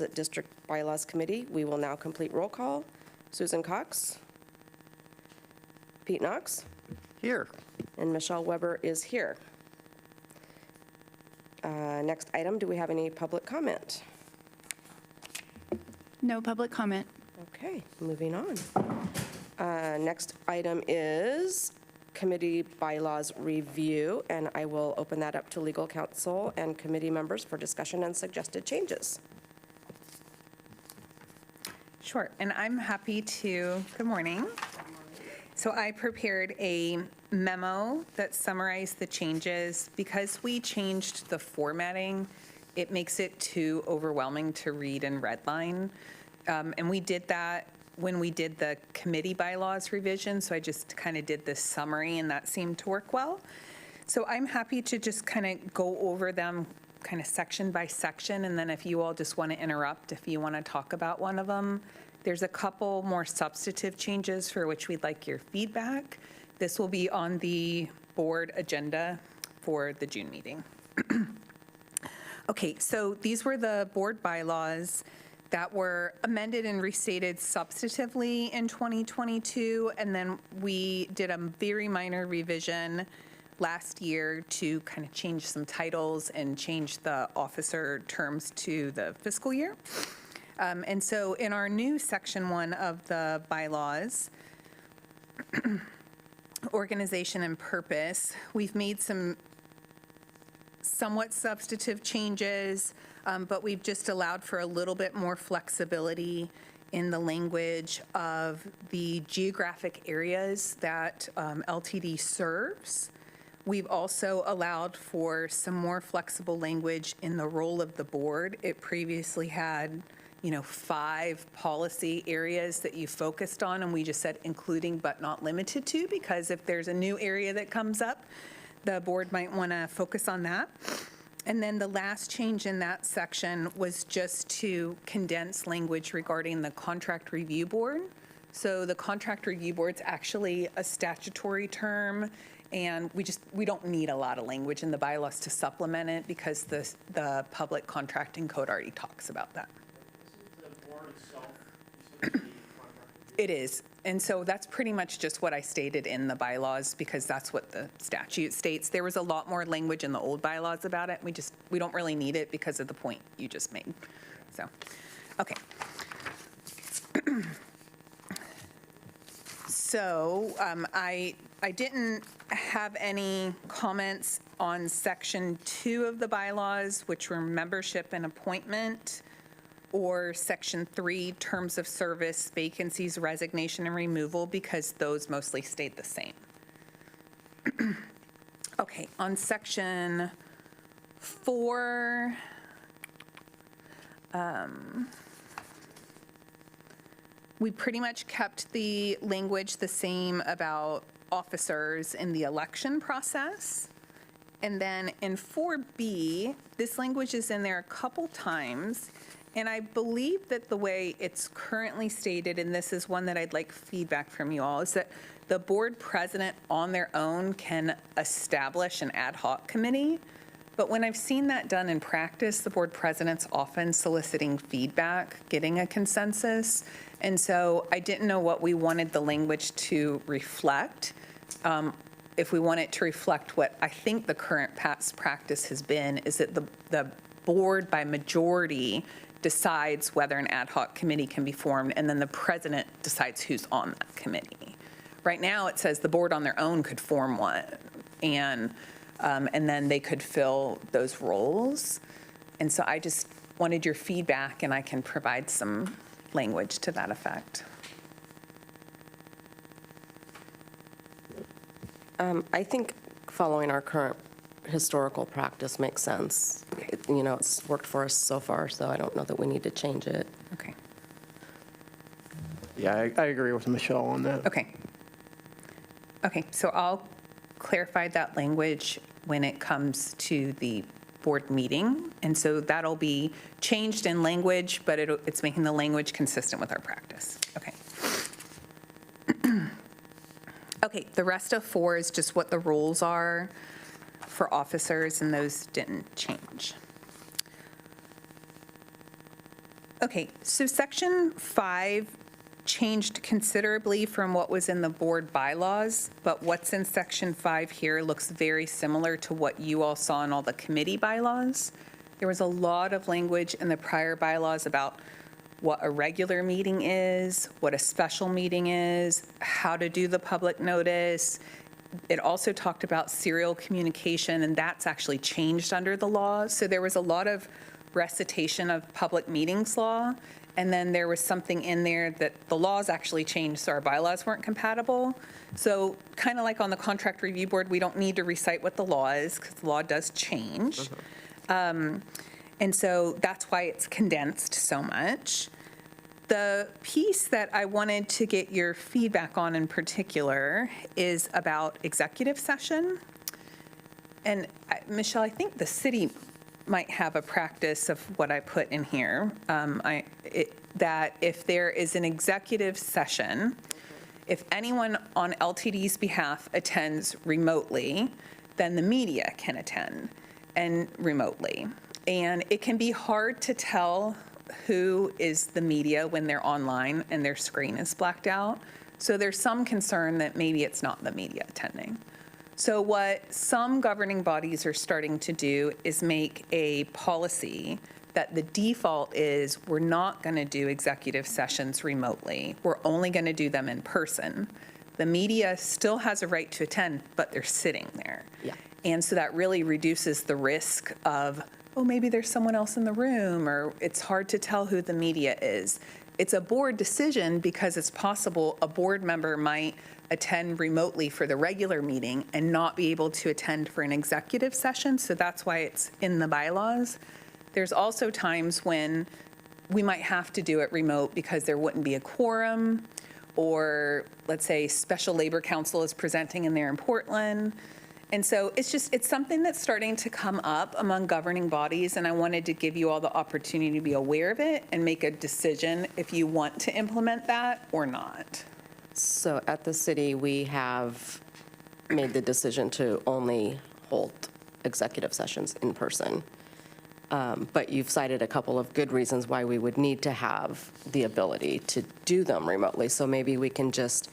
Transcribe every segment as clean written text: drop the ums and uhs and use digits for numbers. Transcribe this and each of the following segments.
District Bylaws Committee. We will now complete roll call. Susan Cox. Pete Knox. Here. And Michelle Weber is here. Next item, do we have any public comment? No public comment. Okay, moving on. Next item is committee bylaws review, and I will open that up to legal counsel and committee members for discussion and suggested changes. Sure, and I'm happy to, good morning. So I prepared a memo that summarized the changes. Because we changed the formatting, it makes it too overwhelming to read and redline. And we did that when we did the committee bylaws revision, so I just kind of did this summary, and that seemed to work well. So I'm happy to just kind of go over them kind of section by section, and then if you all just want to interrupt, if you want to talk about one of them. There's a couple more substantive changes for which we'd like your feedback. This will be on the board agenda for the June meeting. Okay, so these were the board bylaws that were amended and restated substantively in 2022, and then we did a very minor revision last year to kind of change some titles and change the officer terms to the fiscal year. And so in our new section 1 of the bylaws, organization and purpose, we've made some somewhat substantive changes, but we've just allowed for a little bit more flexibility in the language of the geographic areas that LTD serves. We've also allowed for some more flexible language in the role of the board. It previously had 5 policy areas that you focused on, and we just said including but not limited to, because if there's a new area that comes up, the board might want to focus on that. And then the last change in that section was just to condense language regarding the contract review board. So the contract review board's actually a statutory term, and we don't need a lot of language in the bylaws to supplement it because the public contracting code already talks about that. It is. And so that's pretty much just what I stated in the bylaws, because that's what the statute states. There was a lot more language in the old bylaws about it. We don't really need it because of the point you just made. So, okay. So I didn't have any comments on section 2 of the bylaws, which were membership and appointment, or section 3, terms of service, vacancies, resignation, and removal, because those mostly stayed the same. Okay, on section 4, we pretty much kept the language the same about officers in the election process. And then in 4B, this language is in there a couple times. And I believe that the way it's currently stated, and this is one that I'd like feedback from you all, is that the board president on their own can establish an ad hoc committee. But when I've seen that done in practice, the board president's often soliciting feedback, getting a consensus. And so I didn't know what we wanted the language to reflect. If we want it to reflect what I think the current past practice has been, is that the board by majority decides whether an ad hoc committee can be formed, and then the president decides who's on that committee. Right now, it says the board on their own could form one, and then they could fill those roles. And so I just wanted your feedback, and I can provide some language to that effect. I think following our current historical practice makes sense. It's worked for us so far, so I don't know that we need to change it. Okay. Yeah, I agree with Michelle on that. Okay. Okay, so I'll clarify that language when it comes to the board meeting. And so that'll be changed in language, but it's making the language consistent with our practice. Okay. Okay, the rest of 4 is just what the rules are for officers, and those didn't change. Okay, so section 5 changed considerably from what was in the board bylaws, but what's in section 5 here looks very similar to what you all saw in all the committee bylaws. There was a lot of language in the prior bylaws about what a regular meeting is, what a special meeting is, how to do the public notice. It also talked about serial communication, and that's actually changed under the law. So there was a lot of recitation of public meetings law, and then there was something in there that the laws actually changed, so our bylaws weren't compatible. So kind of like on the contract review board, we don't need to recite what the law is, because the law does change. And so that's why it's condensed so much. The piece that I wanted to get your feedback on in particular is about executive session. And Michelle, I think the city might have a practice of what I put in here, that if there is an executive session, if anyone on LTD's behalf attends remotely, then the media can attend and remotely. And it can be hard to tell who is the media when they're online and their screen is blacked out. So there's some concern that maybe it's not the media attending. So what some governing bodies are starting to do is make a policy that the default is we're not going to do executive sessions remotely. We're only going to do them in person. The media still has a right to attend, but they're sitting there. Yeah. And so that really reduces the risk of, oh, maybe there's someone else in the room, or it's hard to tell who the media is. It's a board decision because it's possible a board member might attend remotely for the regular meeting and not be able to attend for an executive session, so that's why it's in the bylaws. There's also times when we might have to do it remote because there wouldn't be a quorum, or let's say special labor council is presenting and they're in Portland. And so it's something that's starting to come up among governing bodies, and I wanted to give you all the opportunity to be aware of it and make a decision if you want to implement that or not. So at the city, we have made the decision to only hold executive sessions in person. But you've cited a couple of good reasons why we would need to have the ability to do them remotely. So maybe we can just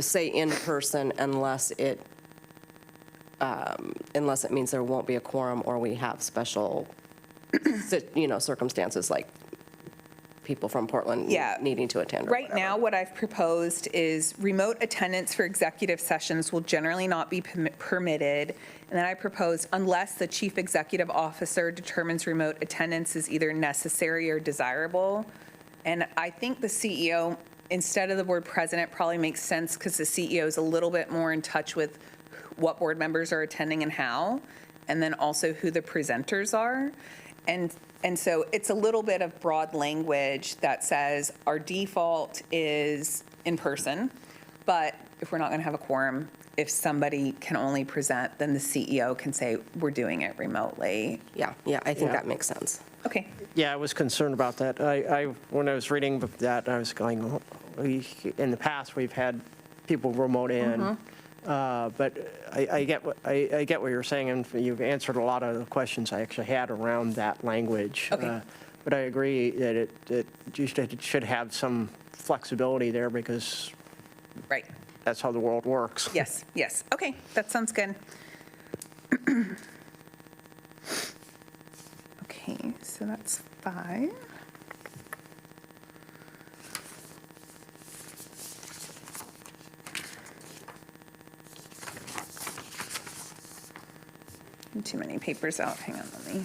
say in person unless it means there won't be a quorum or we have special, circumstances like people from Portland Yeah. needing to attend or Right whatever. now, what I've proposed is remote attendance for executive sessions will generally not be permitted. And then I propose, unless the chief executive officer determines remote attendance is either necessary or desirable. And I think the CEO, instead of the board president, probably makes sense because the CEO is a little bit more in touch with what board members are attending and how, and then also who the presenters are. And so it's a little bit of broad language that says our default is in person, but if we're not going to have a quorum, if somebody can only present, then the CEO can say, we're doing it remotely. Yeah, I think that makes sense. Okay. Yeah, I was concerned about that. When I was reading that, I was going, in the past, we've had people remote in. But I get what you're saying, and you've answered a lot of the questions I actually had around that language. Okay. But I agree that it should have some flexibility there because Right. that's how the world works. Yes. Okay, that sounds good. Okay, so that's 5. Too many papers out. Hang on, let me.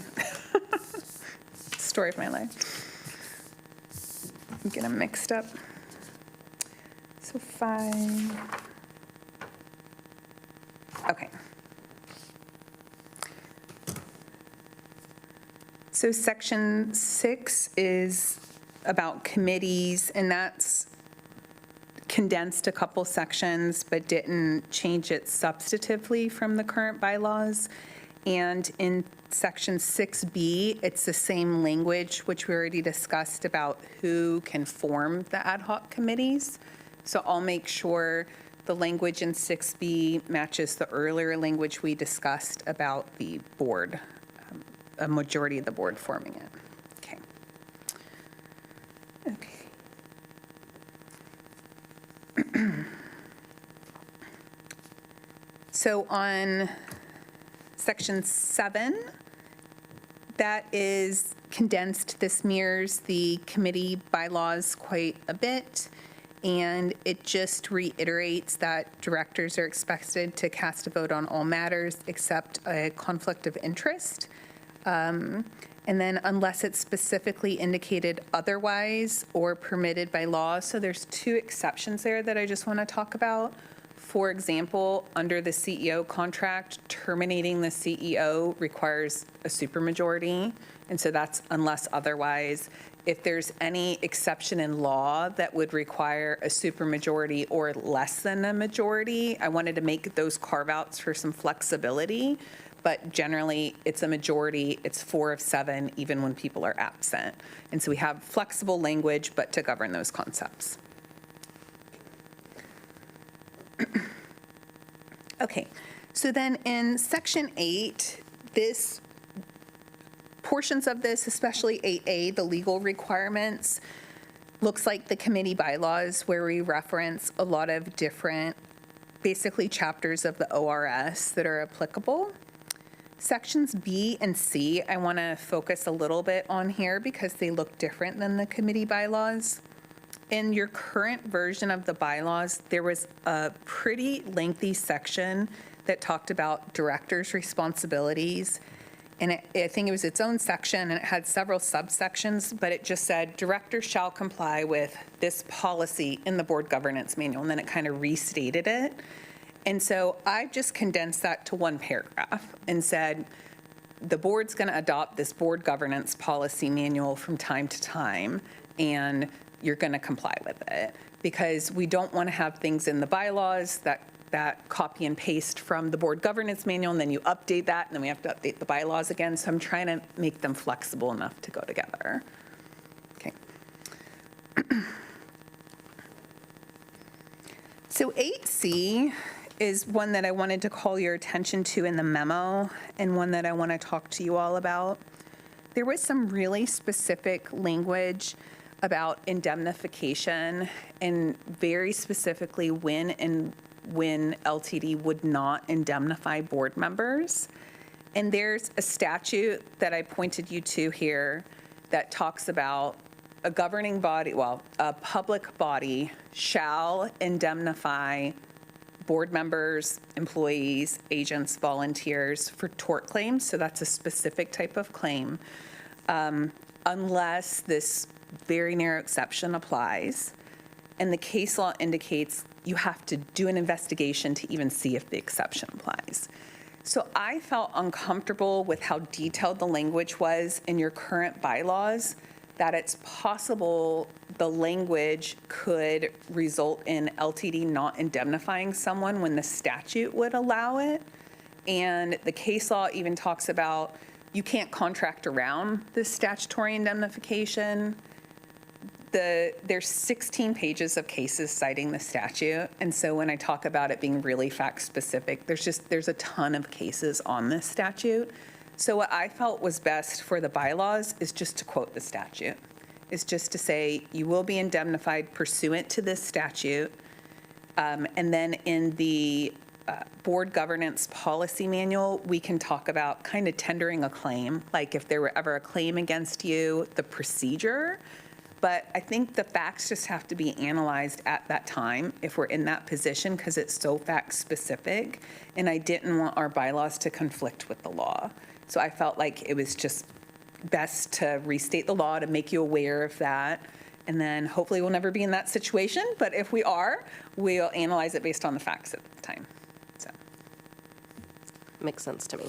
Story of my life. I'm getting mixed up. So 5. Okay. So section 6 is about committees, and that's condensed a couple sections, but didn't change it substantively from the current bylaws. And in section 6B, it's the same language, which we already discussed about who can form the ad hoc committees. So I'll make sure the language in 6B matches the earlier language we discussed about the board, a majority of the board forming it. Okay. So on section 7, that is condensed. This mirrors the committee bylaws quite a bit, and it just reiterates that directors are expected to cast a vote on all matters except a conflict of interest. And then unless it's specifically indicated otherwise or permitted by law. So there's 2 exceptions there that I just want to talk about. For example, under the CEO contract, terminating the CEO requires a supermajority, and so that's unless otherwise. If there's any exception in law that would require a supermajority or less than a majority, I wanted to make those carve-outs for some flexibility, but generally, it's a majority, it's 4 of 7, even when people are absent. And so we have flexible language, but to govern those concepts. Okay, so then in section 8, portions of this, especially 8A, the legal requirements, looks like the committee bylaws where we reference a lot of different, basically chapters of the ORS that are applicable. Sections B and C, I want to focus a little bit on here because they look different than the committee bylaws. In your current version of the bylaws, there was a pretty lengthy section that talked about directors' responsibilities. And I think it was its own section, and it had several subsections, but it just said, directors shall comply with this policy in the board governance manual, and then it kind of restated it. And so I've just condensed that to 1 paragraph and said, the board's going to adopt this board governance policy manual from time to time, and you're going to comply with it. Because we don't want to have things in the bylaws that copy and paste from the board governance manual, and then you update that, and then we have to update the bylaws again. So I'm trying to make them flexible enough to go together. Okay. So 8C is one that I wanted to call your attention to in the memo, and one that I want to talk to you all about. There was some really specific language about indemnification, and very specifically when LTD would not indemnify board members. And there's a statute that I pointed you to here that talks about a governing body, well, a public body shall indemnify board members, employees, agents, volunteers for tort claims. So that's a specific type of claim, unless this very narrow exception applies. And the case law indicates you have to do an investigation to even see if the exception applies. So I felt uncomfortable with how detailed the language was in your current bylaws, that it's possible the language could result in LTD not indemnifying someone when the statute would allow it. And the case law even talks about you can't contract around this statutory indemnification. There's 16 pages of cases citing the statute. And so when I talk about it being really fact specific, there's a ton of cases on this statute. So what I felt was best for the bylaws is just to quote the statute, is just to say you will be indemnified pursuant to this statute. And then in the board governance policy manual, we can talk about kind of tendering a claim, like if there were ever a claim against you, the procedure. But I think the facts just have to be analyzed at that time if we're in that position, because it's so fact specific. And I didn't want our bylaws to conflict with the law. So I felt like it was just best to restate the law to make you aware of that. And then hopefully we'll never be in that situation. But if we are, we'll analyze it based on the facts at the time. So Makes sense to me.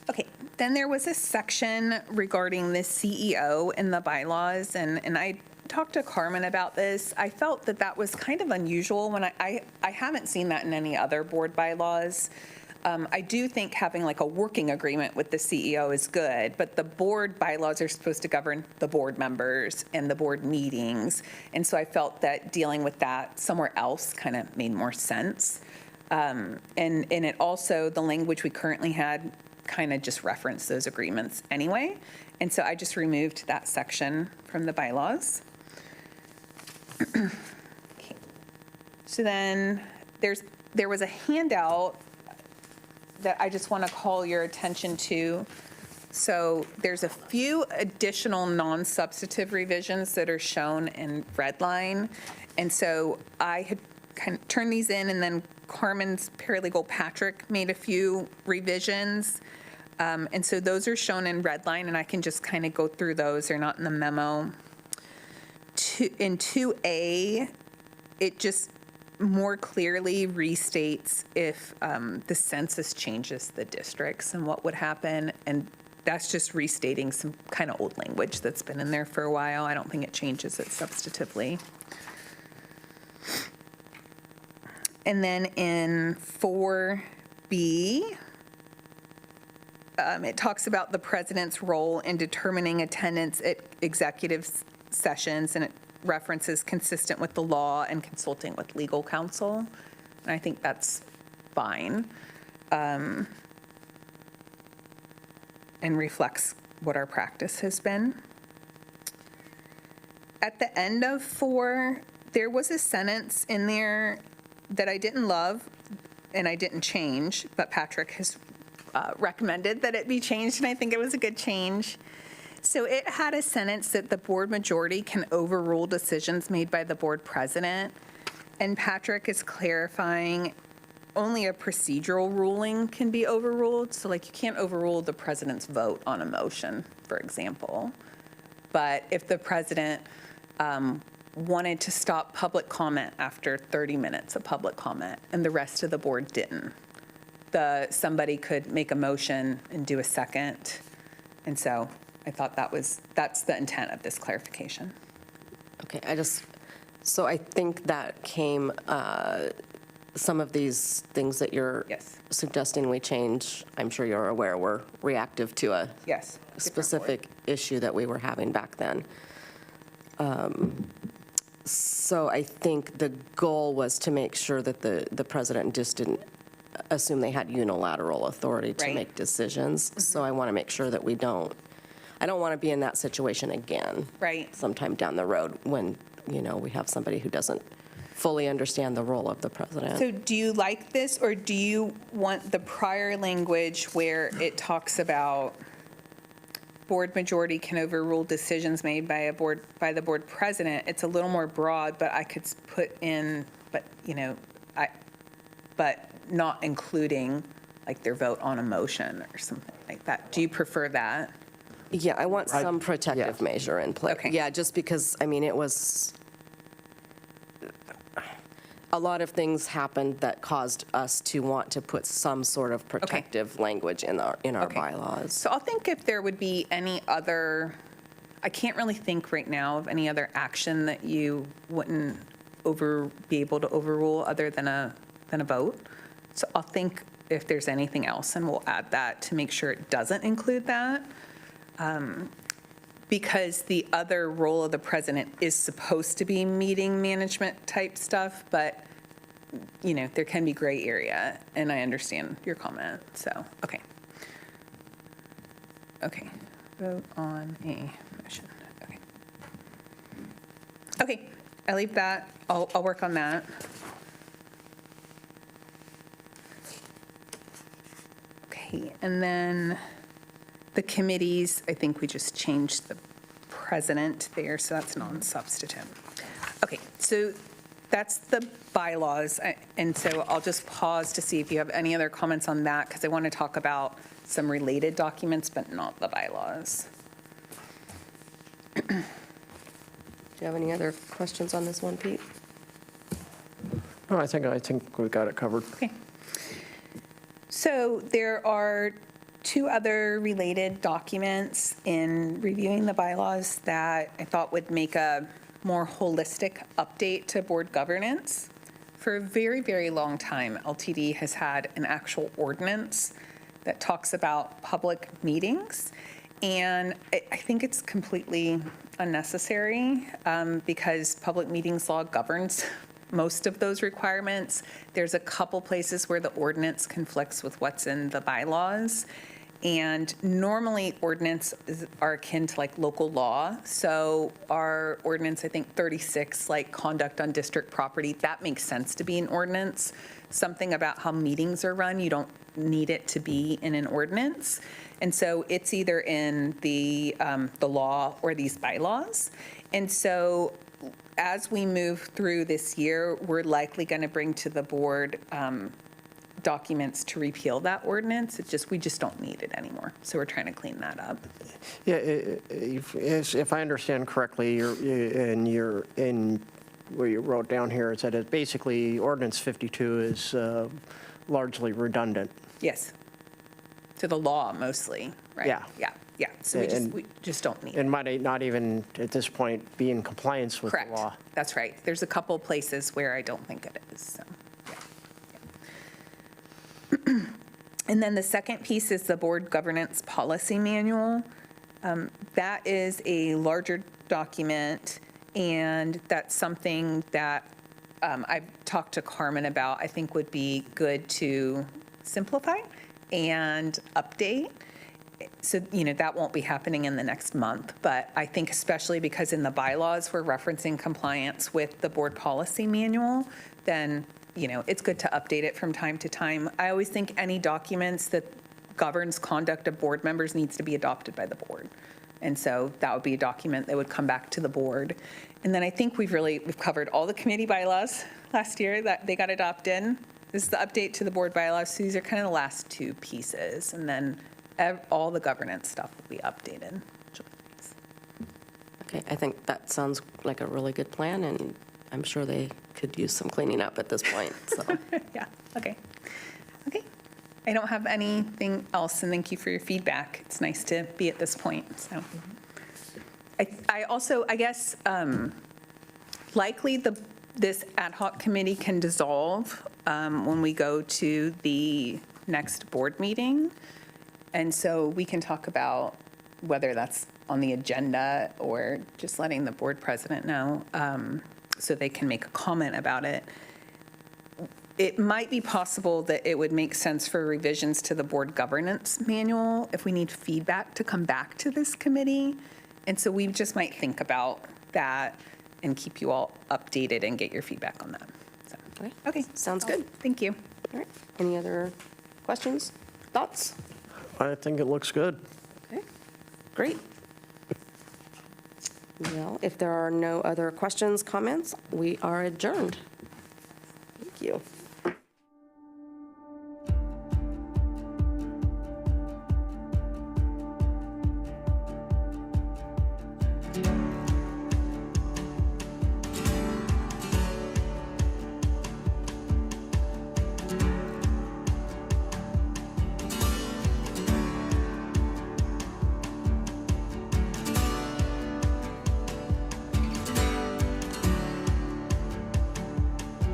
Okay, then there was a section regarding the CEO in the bylaws, and I talked to Carmen about this. I felt that that was kind of unusual when I haven't seen that in any other board bylaws. I do think having like a working agreement with the CEO is good, but the board bylaws are supposed to govern the board members and the board meetings. And so I felt that dealing with that somewhere else kind of made more sense. And it also, the language we currently had kind of just reference those agreements anyway. And so I just removed that section from the bylaws. Okay. So then there was a handout that I just want to call your attention to. So there's a few additional non-substantive revisions that are shown in red line. And so I had kind of turned these in, and then Carmen's paralegal Patrick made a few revisions. And so those are shown in red line, and I can just kind of go through those. They're not in the memo. In 2A, it just more clearly restates if the census changes the districts and what would happen. And that's just restating some kind of old language that's been in there for a while. I don't think it changes it substantively. And then in 4B, it talks about the president's role in determining attendance at executive sessions, and it references consistent with the law and consulting with legal counsel. And I think that's fine. And reflects what our practice has been. At the end of 4, there was a sentence in there that I didn't love and I didn't change, but Patrick has recommended that it be changed, and I think it was a good change. So it had a sentence that the board majority can overrule decisions made by the board president, and Patrick is clarifying only a procedural ruling can be overruled. So like you can't overrule the president's vote on a motion, for example. But if the president wanted to stop public comment after 30 minutes of public comment and the rest of the board didn't, somebody could make a motion and do a second. And so I thought that's the intent of this clarification. Okay, so I think that came, some of these things that you're Yes. suggesting we change, I'm sure you're aware, were reactive to a Yes. specific issue that we were having back then. So I think the goal was to make sure that the president just didn't assume they had unilateral authority to Right. make decisions. So I want to make sure that I don't want to be in that situation again. Right. Sometime down the road when, we have somebody who doesn't fully understand the role of the president. So do you like this, or do you want the prior language where it talks about board majority can overrule decisions made by the board president? It's a little more broad, but I could put in, but not including like their vote on a motion or something like that. Do you prefer that? Yeah, I want some protective measure in place. Okay. Yeah, just because, it was, a lot of things happened that caused us to want to put some sort of protective language in our Okay. bylaws. So I'll think if there would be any other, I can't really think right now of any other action that you wouldn't be able to overrule other than a vote. So I'll think if there's anything else, and we'll add that to make sure it doesn't include that. Because the other role of the president is supposed to be meeting management type stuff, but, there can be gray area, and I understand your comment, so, okay. Okay, vote on a motion, okay. Okay, I leave that, I'll work on that. Okay, and then the committees, I think we just changed the president there, so that's non-substantive. Okay, so that's the bylaws, and so I'll just pause to see if you have any other comments on that, because I want to talk about some related documents, but not the bylaws. Do you have any other questions on this one, Pete? No, I think we've got it covered. Okay. So there are 2 other related documents in reviewing the bylaws that I thought would make a more holistic update to board governance. For a very, very long time, LTD has had an actual ordinance that talks about public meetings, and I think it's completely unnecessary because public meetings law governs most of those requirements. There's a couple places where the ordinance conflicts with what's in the bylaws, And normally ordinances are akin to like local law. So our ordinance, I think 36, like conduct on district property, that makes sense to be an ordinance. Something about how meetings are run, you don't need it to be in an ordinance. And so it's either in the law or these bylaws. And so as we move through this year, we're likely going to bring to the board documents to repeal that ordinance. We just don't need it anymore. So we're trying to clean that up. Yeah, if I understand correctly, in where you wrote down here, it said it basically ordinance 52 is largely redundant. Yes. To the law mostly, right? Yeah. Yeah. So we just don't need it. And might not even, at this point, be in compliance with the Correct. law. That's right. There's a couple places where I don't think it is, so. Yeah. And then the second piece is the board governance policy manual. That is a larger document, and that's something that I've talked to Carmen about, I think would be good to simplify and update. So, that won't be happening in the next month, but I think especially because in the bylaws, we're referencing compliance with the board policy manual, then, it's good to update it from time to time. I always think any documents that governs conduct of board members needs to be adopted by the board. And so that would be a document that would come back to the board. And then I think we've covered all the committee bylaws last year that they got adopted. This is the update to the board bylaws. So these are kind of the last two pieces. And then all the governance stuff will be updated. Okay, I think that sounds like a really good plan, and I'm sure they could use some cleaning up at this point, so. Yeah, okay. I don't have anything else, and thank you for your feedback. It's nice to be at this point, so. I also, I guess, likely this ad hoc committee can dissolve when we go to the next board meeting. And so we can talk about whether that's on the agenda or just letting the board president know so they can make a comment about it. It might be possible that it would make sense for revisions to the board governance manual if we need feedback to come back to this committee. And so we just might think about that and keep you all updated and get your feedback on that. So, okay. Sounds good. Thank you. All right. Any other questions, thoughts? I think it looks good. Okay, great. Well, if there are no other questions, comments, we are adjourned. Thank you.